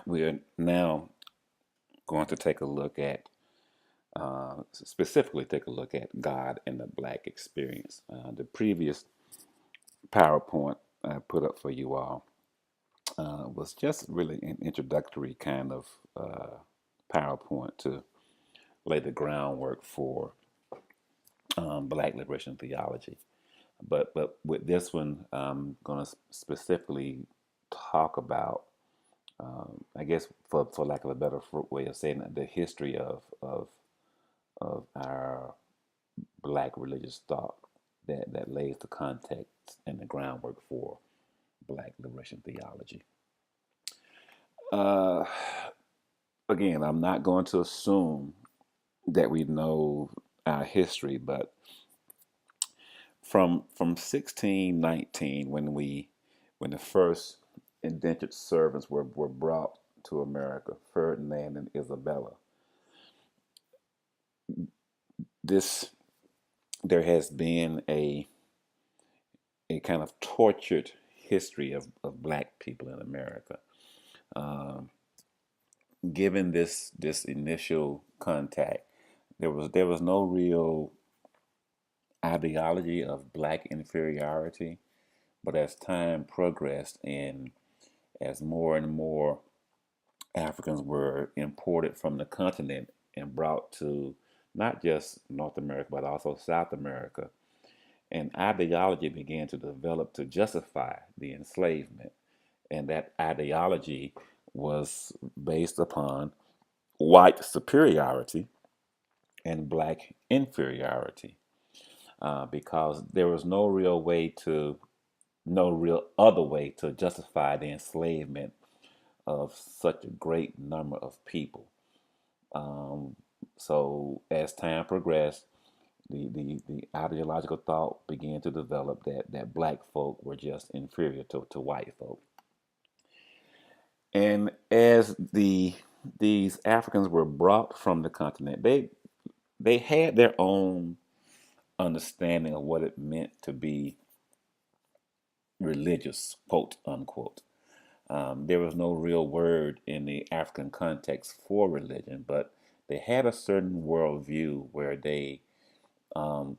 We are now going to take a look at, specifically take a look at God and the Black experience. The previous PowerPoint I put up for you all was just really an introductory kind of PowerPoint to lay the groundwork for Black liberation theology. But with this one, I'm going to specifically talk about, I guess, for lack of a better way of saying it, the history of our Black religious thought that lays the context and the groundwork for Black liberation theology. Uh, Again, I'm not going to assume that we know our history, but from 1619, when the first indentured servants were brought to America, Ferdinand and Isabella, this there has been a kind of tortured history of Black people in America. Um, Given this initial contact, there was no real ideology of Black inferiority, but as time progressed and as more and more Africans were imported from the continent and brought to not just North America but also South America, an ideology began to develop to justify the enslavement, and that ideology was based upon white superiority and Black inferiority, because there was no real other way to justify the enslavement of such a great number of people. Um, so as time progressed, the ideological thought began to develop that Black folk were just inferior to white folk. And as these Africans were brought from the continent, they had their own understanding of what it meant to be religious, quote unquote. There was no real word in the African context for religion, but they had a certain worldview where they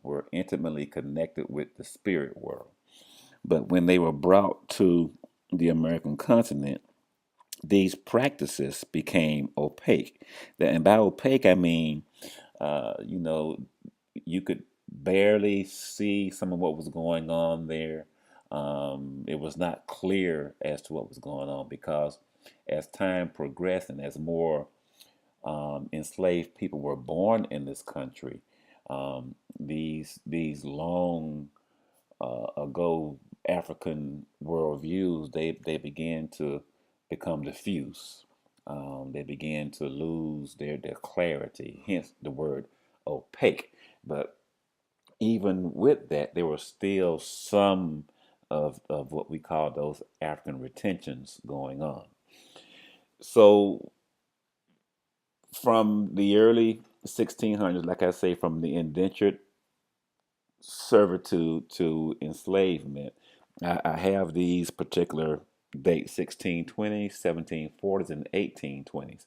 were intimately connected with the spirit world. But when they were brought to the American continent, these practices became opaque. And by opaque, I mean, you know, you could barely see some of what was going on there. It was not clear as to what was going on because as time progressed and as more enslaved people were born in this country, these long ago African worldviews they began to become diffuse. They began to lose their clarity, hence the word opaque. But even with that, there were still some of what we call those African retentions going on. So from the early 1600s, like I say, from the indentured servitude to enslavement, I have these particular dates: 1620s, 1740s, and 1820s.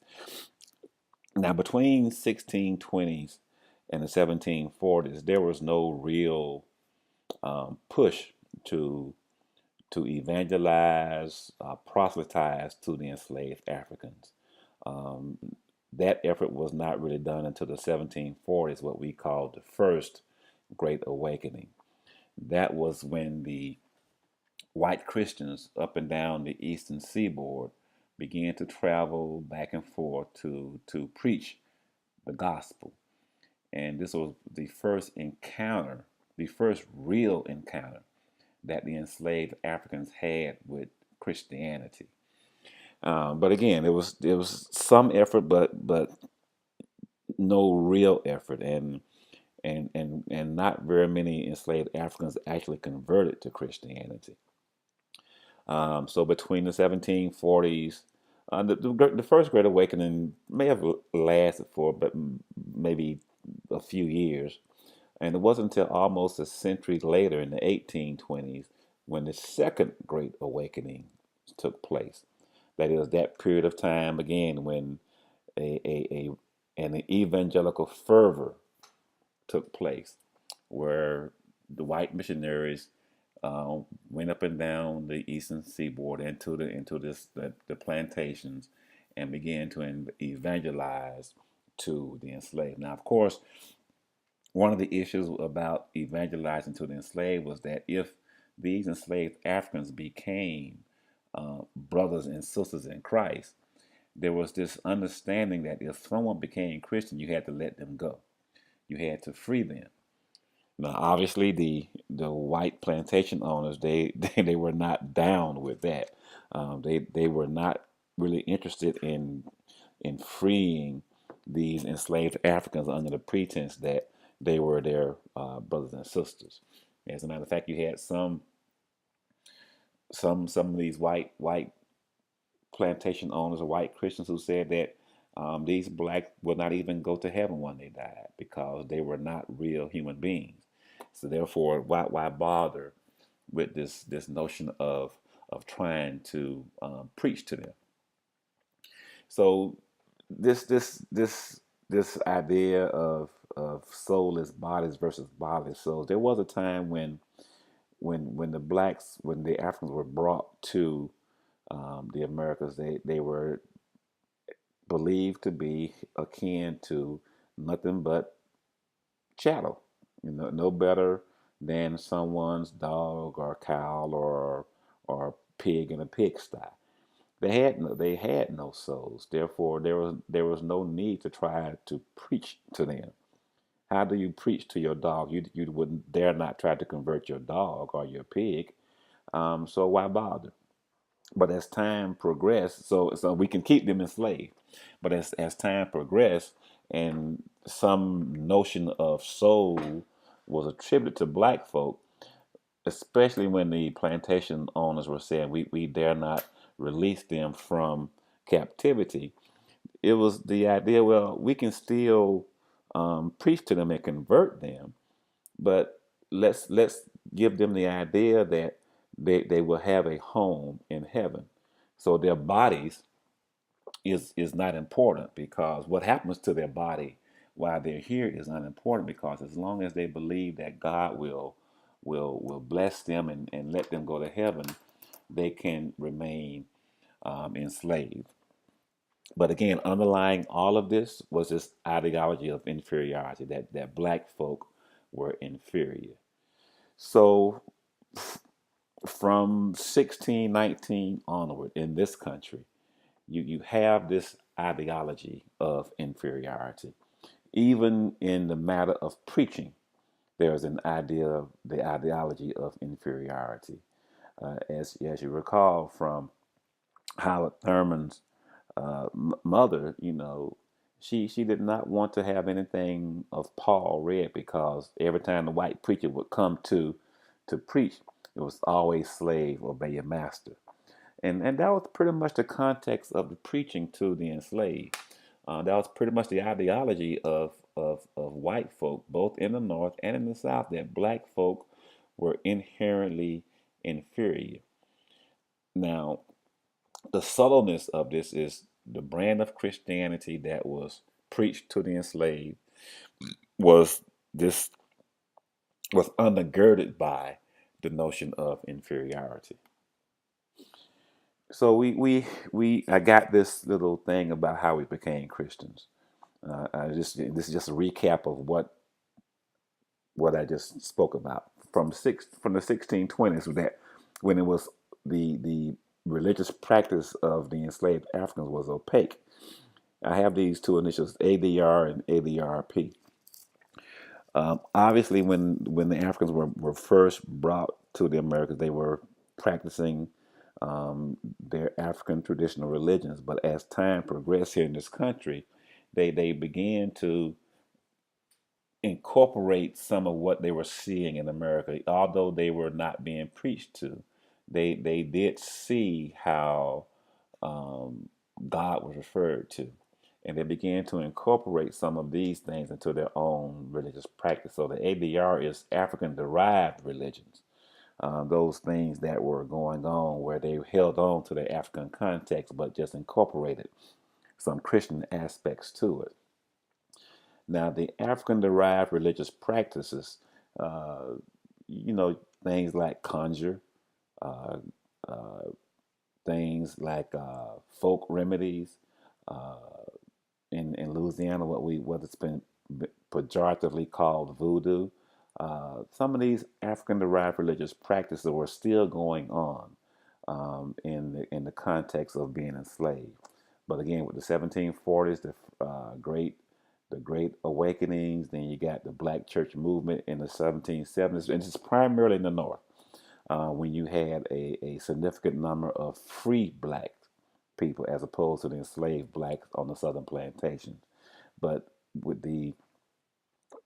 Now, between 1620s and the 1740s, there was no real push to evangelize, proselytize to the enslaved Africans. Um, that effort was not really done until the 1740s, what we call the First Great Awakening. That was when the white Christians up and down the eastern seaboard began to travel back and forth to preach the gospel. And this was the first encounter, the first real encounter that the enslaved Africans had with Christianity. But again, it was some effort, but no real effort, and not very many enslaved Africans actually converted to Christianity. So between the 1740s, the First Great Awakening may have lasted for but maybe a few years, and it wasn't until almost a century later in the 1820s when the Second Great Awakening took place. That is that period of time again when an evangelical fervor took place, where the white missionaries went up and down the eastern seaboard into the plantations and began to evangelize to the enslaved. Now, of course, one of the issues about evangelizing to the enslaved was that if these enslaved Africans became brothers and sisters in Christ, there was this understanding that if someone became Christian, you had to let them go. You had to free them. Now, obviously, the white plantation owners they were not down with that. They were not really interested in freeing these enslaved Africans under the pretense that they were their brothers and sisters. As a matter of fact, you had some of these white plantation owners or white Christians who said that these blacks would not even go to heaven when they died because they were not real human beings. So therefore, why bother with this notion of trying to preach to them? So this idea of soulless bodies versus bodiless souls. There was a time when the Africans were brought to the Americas, they were believed to be akin to nothing but chattel. No better than someone's dog or cow or pig in a pigsty. They had no souls. Therefore, there was no need to try to preach to them. How do you preach to your dog? You wouldn't dare not try to convert your dog or your pig. So why bother? But as time progressed, so we can keep them enslaved. But as time progressed, and some notion of soul was attributed to black folk, especially when the plantation owners were saying we dare not release them from captivity. It was the idea, well, we can still preach to them and convert them, but let's give them the idea that they will have a home in heaven. So their bodies is not important, because what happens to their body while they're here is unimportant, because as long as they believe that God will bless them and let them go to heaven, they can remain enslaved. But again, underlying all of this was this ideology of inferiority, that black folk were inferior. So from 1619 onward in this country, you have this ideology of inferiority. Even in the matter of preaching, there's the ideology of inferiority. As you recall from Howard Thurman's mother, she did not want to have anything of Paul read, because every time the white preacher would come to preach, it was always slave, obey your master. And that was pretty much the context of the preaching to the enslaved. That was pretty much the ideology of white folk, both in the North and in the South, that black folk were inherently inferior. Now, the subtleness of this is the brand of Christianity that was preached to the enslaved was this was undergirded by the notion of inferiority. So I got this little thing about how we became Christians. This is just a recap of what I just spoke about from the 1620s, with that when it was the religious practice of the enslaved Africans was opaque. I have these two initials, ADR and ADRP. Obviously, when the Africans were first brought to the Americas, they were practicing their African traditional religions. But as time progressed here in this country, they began to incorporate some of what they were seeing in America, although they were not being preached to. They did see how God was referred to, and they began to incorporate some of these things into their own religious practice. So the ADR is African derived religions, those things that were going on where they held on to the African context but just incorporated some Christian aspects to it. Now, the African derived religious practices, uh, things like conjure, uh, uh, things like folk remedies, uh, in Louisiana, what it's been pejoratively called voodoo. Some of these African-derived religious practices were still going on in the context of being enslaved. But again, with the 1740s, the Great Awakenings, then you got the Black Church movement in the 1770s, and it's primarily in the North when you had a significant number of free black people as opposed to the enslaved blacks on the southern plantations. But with the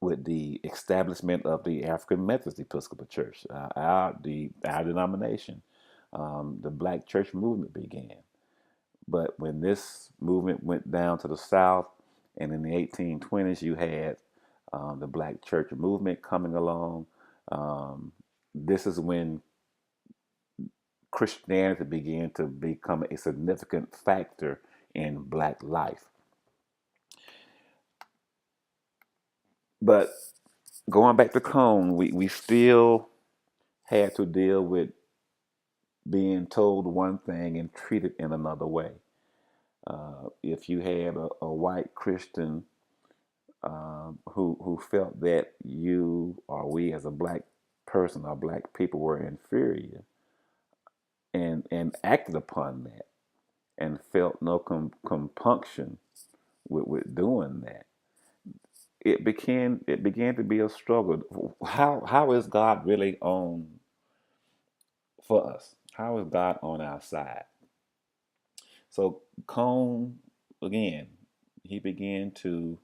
with the establishment of the African Methodist Episcopal Church, our denomination, the Black Church movement began. But when this movement went down to the South, and in the 1820s, you had the Black Church movement coming along. Um, this is when Christianity began to become a significant factor in Black life. But going back to Cone, we still had to deal with being told one thing and treated in another way. If you had a white Christian who felt that you or we as a black person or black people were inferior and acted upon that and felt no compunction with doing that, it began to be a struggle. How is God really on for us? How is God on our side? So Cone, again, he began to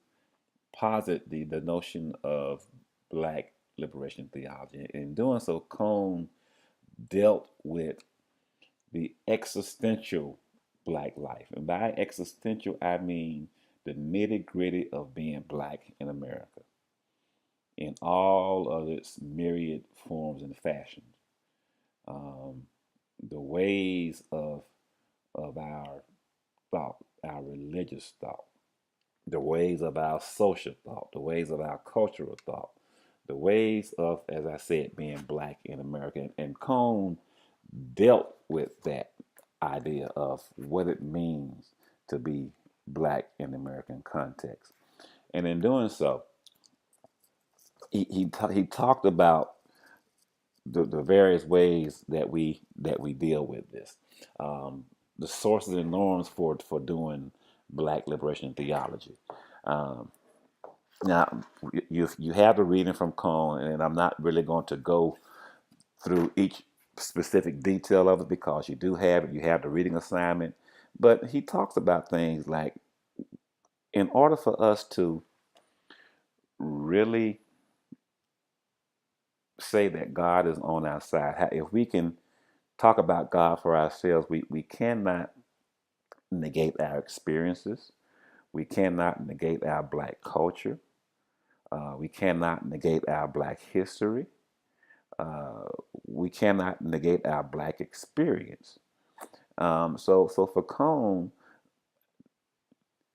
posit the notion of black liberation theology. In doing so, Cone dealt with the existential black life. And by existential, I mean the nitty gritty of being black in America in all of its myriad forms and fashions. Um, the ways of our thought, our religious thought, the ways of our social thought, the ways of our cultural thought, the ways of, as I said, being black in America. And Cone dealt with that idea of what it means to be black in the American context. And in doing so, he talked about the various ways that we deal with this, the sources and norms for doing black liberation theology. Um, Now, you have the reading from Cone, and I'm not really going to go through each specific detail of it because you do have it. You have the reading assignment, but he talks about things like, in order for us to really say that God is on our side, if we can talk about God for ourselves, we cannot negate our experiences. We cannot negate our black culture. We cannot negate our black history. Uh, we cannot negate our black experience. So for Cone,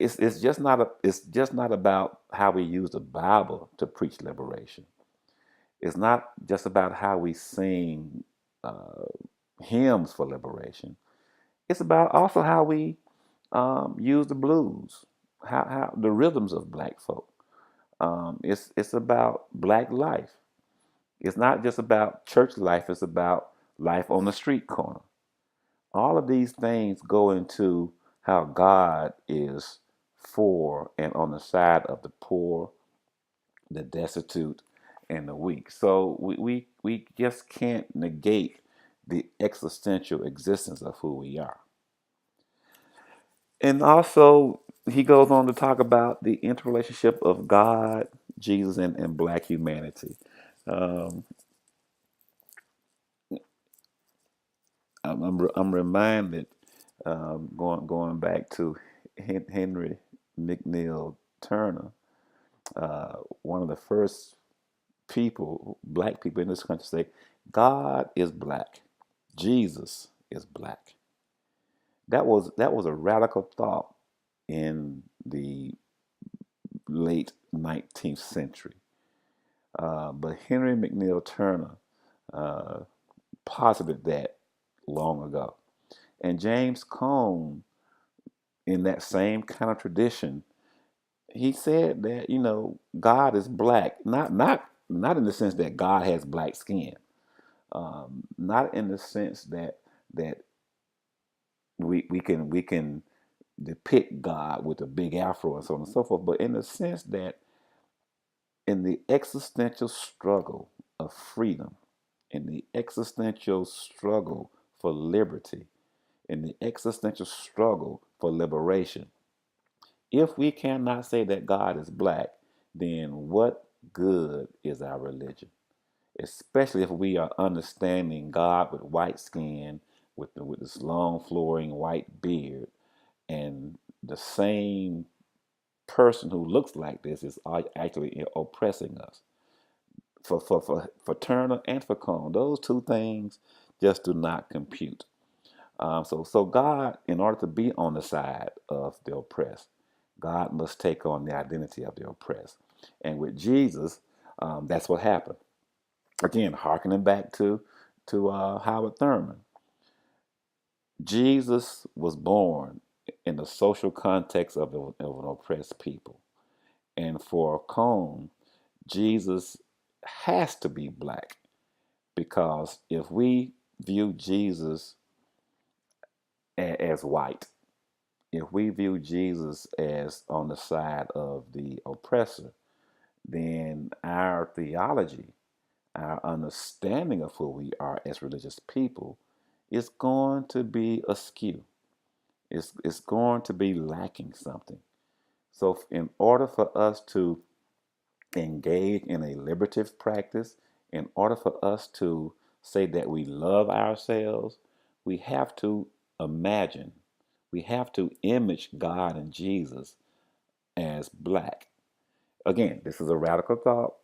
it's just not about how we use the Bible to preach liberation. It's not just about how we sing uh, hymns for liberation. It's about also how we use the blues, how the rhythms of black folk. It's about black life. It's not just about church life. It's about life on the street corner. All of these things go into how God is for and on the side of the poor, the destitute, and the weak. So we just can't negate the existential existence of who we are. And also, he goes on to talk about the interrelationship of God, Jesus, and black humanity. Um, I'm reminded, going back to Henry McNeil Turner, one of the first people, black people in this country, say God is black. Jesus is black. That was a radical thought in the late 19th century. But Henry McNeil Turner uh, posited that long ago. And James Cone, in that same kind of tradition, he said that God is black, not in the sense that God has black skin, not in the sense that we can depict God with a big afro and so on and so forth, but in the sense that in the existential struggle of freedom, in the existential struggle for liberty, in the existential struggle for liberation, if we cannot say that God is black, then what good is our religion? Especially if we are understanding God with white skin, with this long flowing white beard, and the same person who looks like this is actually oppressing us. For Turner and for Cone, those two things just do not compute. So God, in order to be on the side of the oppressed, God must take on the identity of the oppressed. And with Jesus, that's what happened. Again, hearkening back to Howard Thurman, Jesus was born in the social context of an oppressed people. And for Cone, Jesus has to be black because if we view Jesus as white, if we view Jesus as on the side of the oppressor, then our theology, our understanding of who we are as religious people is going to be askew. It's going to be lacking something. So, in order for us to engage in a liberative practice, in order for us to say that we love ourselves, we have to imagine, we have to image God and Jesus as black. Again, this is a radical thought.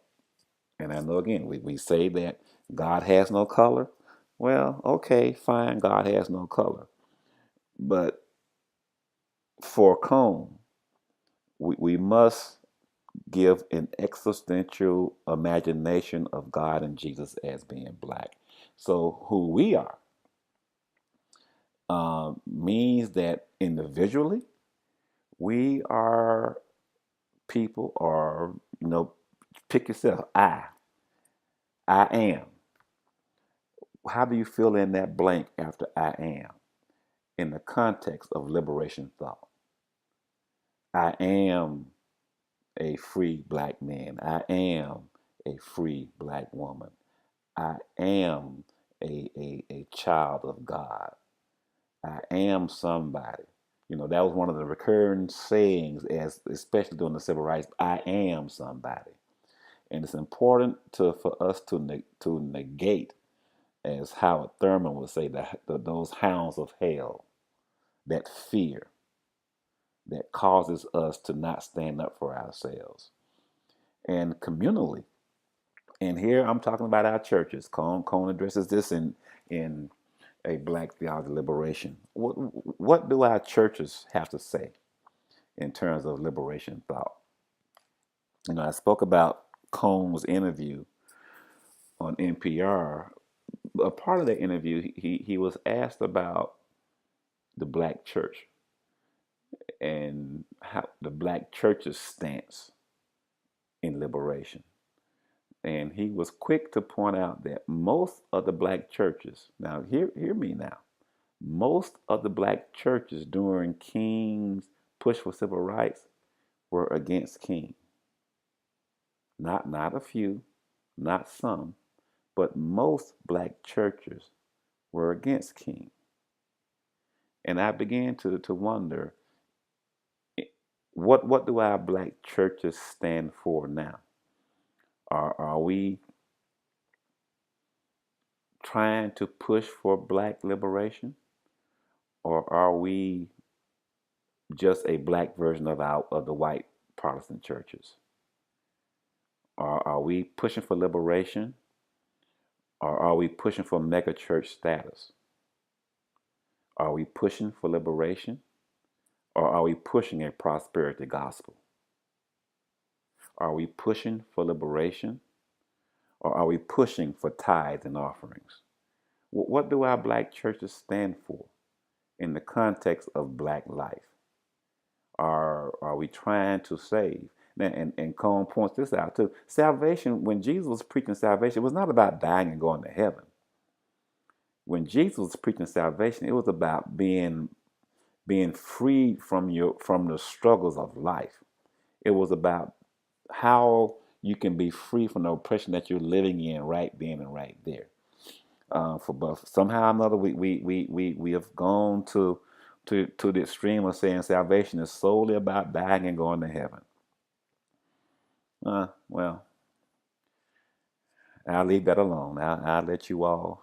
And I know, again, we say that God has no color. Well, okay, fine, God has no color. But for Cone, we must give an existential imagination of God and Jesus as being black. So who we are means that individually we are people, or pick yourself. I am. How do you fill in that blank after I am in the context of liberation thought? I am a free black man. I am a free black woman. I am a child of God. I am somebody. That was one of the recurring sayings, as especially during the civil rights. I am somebody, and it's important for us to negate, as Howard Thurman would say, those hounds of hell, that fear that causes us to not stand up for ourselves. And communally, and here I'm talking about our churches. Cone addresses this in a Black Theology Liberation. What do our churches have to say in terms of liberation thought? I spoke about Cone's interview on NPR. A part of that interview, he was asked about the Black church and how the Black church's stance in liberation. And he was quick to point out that most of the Black churches, now hear me now, most of the Black churches during King's push for civil rights were against King. Not a few, not some, but most Black churches were against King. And I began to wonder, what do our Black churches stand for now? Are we trying to push for Black liberation, or are we just a Black version of the white Protestant churches? Are we pushing for liberation, Or are we pushing for mega church status? Are we pushing for liberation? Or are we pushing a prosperity gospel? Are we pushing for liberation? Or are we pushing for tithes and offerings? What do our black churches stand for in the context of black life? Are we trying to save? And Cone points this out too. Salvation, when Jesus was preaching salvation, it was not about dying and going to heaven. When Jesus was preaching salvation, it was about being freed from the struggles of life. It was about how you can be free from the oppression that you're living in right then and right there. But somehow or another, we have gone to the extreme of saying salvation is solely about dying and going to heaven. Well, I'll leave that alone. I'll let you all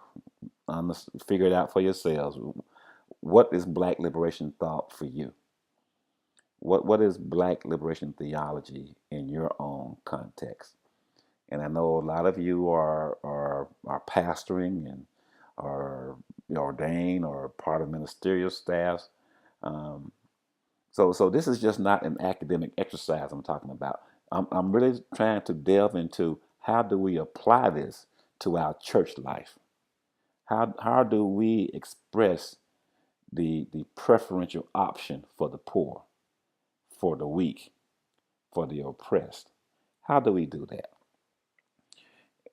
figure it out for yourselves. What is black liberation thought for you? What is black liberation theology in your own context? And I know a lot of you are pastoring and are ordained or part of ministerial staffs. Um, so this is just not an academic exercise I'm talking about. I'm really trying to delve into how do we apply this to our church life? How do we express the preferential option for the poor, for the weak, for the oppressed? How do we do that?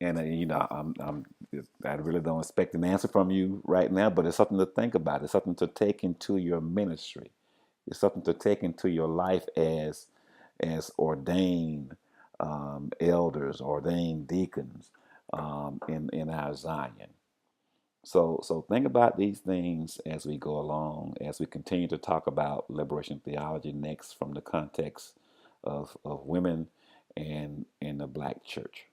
And I really don't expect an answer from you right now, but it's something to think about. It's something to take into your ministry. It's something to take into your life as ordained elders, ordained deacons in our Zion. So think about these things as we go along, as we continue to talk about liberation theology next from the context of women and in the black church.